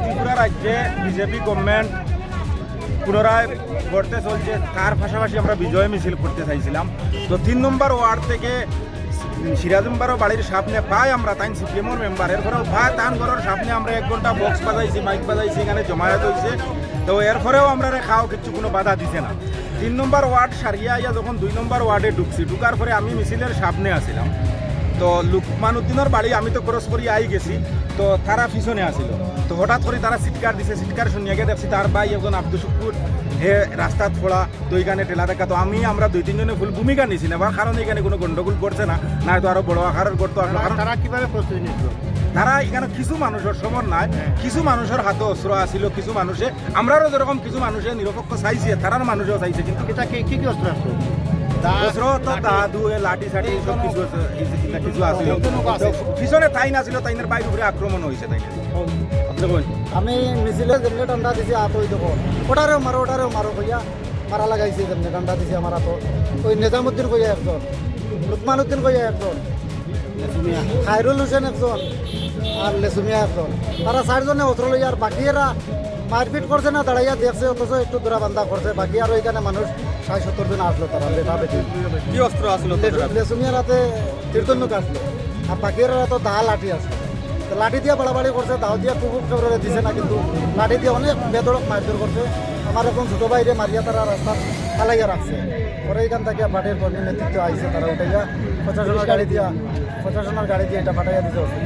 ত্রিপুরা রাজ্যে BJP government পুনরায় গড়তে চলছে, তার পাশাপাশি আমরা বিজয় মিছিল করতে চাইছিলাম। তো 3 নম্বর ওয়ার্ড থেকে সিরাজুম্বারও বাড়ির সামনে পাই আমরা তাই সিপিএমর মেম্বার, এরপরেও ভাই তান ঘরের সামনে আমরা 1 ঘন্টা বক্স বাজাইছি, মাইক বাজাইছি, এখানে জমায়েত হয়েছে। তো এরপরেও আমরা খাওয়া কিছু কোনো বাধা দিছে না। 3 নম্বর ওয়ার্ড সারিয়া আইয়া যখন 2 নম্বর ওয়ার্ডে ঢুকছি, ঢুকার পরে আমি মিছিলের সামনে আসছিলাম। তো লুকমান উদ্দিনের বাড়ি আমি তো ক্রস করি আই গেছি, তো তারা পিছনে আসিল। তো হঠাৎ করে তারা সিটকার দিছে, সিটকার শুনিয়ে গিয়ে দেখছি তার ভাই একজন আব্দুল শুকুর হে রাস্তাত ফোড়া, তো এইখানে টেলা দেখা। তো আমরা 2-3 জনে ফুল ভূমিকা নিয়েছিলাম, কারণ এখানে কোনো গন্ডগোল করছে না, না তো আরো বড় আকারের করতো আসলো। কারণ তারা কিভাবে প্রস্তুতি নিত? তারা এখানে কিছু মানুষের সমর নাই, কিছু মানুষের হাতে অস্ত্র আসিল, কিছু মানুষে আমরাও যেরকম কিছু মানুষে নিরপেক্ষ চাইছে, তারার মানুষও চাইছে। কিন্তু এটা কি অস্ত্র আসতো? অস্ত্র তো দাদু লাঠি সাঠি সব কিছু কিছু আসিল। পিছনে তাই নাছিল, তাইনের বাইরের উপরে আক্রমণ হয়েছে। তাই আমি মিছিলে যেমনি ডান্ডা দিছি হাত ওই দেখো ওটারেও মারো কইয়া মারা লাগাইছে, যেমনি ডান্ডা দিছি আমার হাত। ওই নিজামুদ্দিন কইয়া একজন, লুকমান উদ্দিন কইয়া একজন, খায়রুল হোসেন একজন, আর লেসুমিয়া একজন। তারা 4 জনে অস্ত্র লইয়া, আর বাকি এরা মারপিট করছে না, দাঁড়াইয়া দেখছে, অথচ একটু দূরাবান্ধা করছে। বাকি আর ওইখানে মানুষ 60-70 জন আসলো। তারা বেটা বেটি কি অস্ত্র আসলো? লেসুমিয়ার হাতে কীর্তনুক আসলো, আর বাকির হাতে দা লাঠি আসলো। তো লাঠি দিয়ে বাড়াবাড়ি করছে, দাও দিয়ে কুকুর কেবরে দিছে না, কিন্তু লাঠি দিয়ে অনেক বেদরক মারধর করছে। আমার এখন ছোটো বাইরে মারিয়া তারা রাস্তা ফালাইয়া রাখছে। পরে এইখান থেকে পার্টির কর্মী নেতৃত্ব আইছে, তারা উঠাইয়া প্রশাসনের গাড়ি দিয়ে এটা পাঠাইয়া দিতে হচ্ছে।